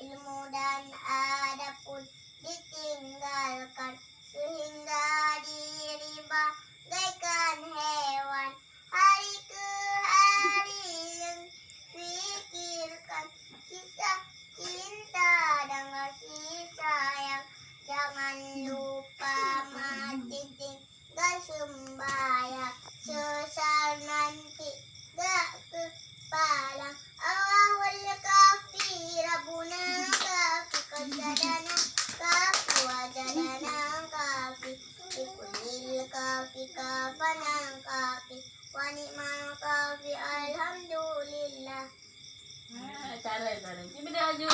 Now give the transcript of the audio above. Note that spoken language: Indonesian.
ilmu dan adab pun ditinggalkan sehingga diri bagaikan hewan. Hari ke hari yang pikirkan kisah cinta dan kasih sayang. Jangan lupa mati tinggal sembahyang, sesal nanti gak kepalang. Awal kafi rabuna kafi kasadana kafi wajadana kafi ikulil kafi kafanang kafi waniman kafi alhamdulillah. Cara. Coba dia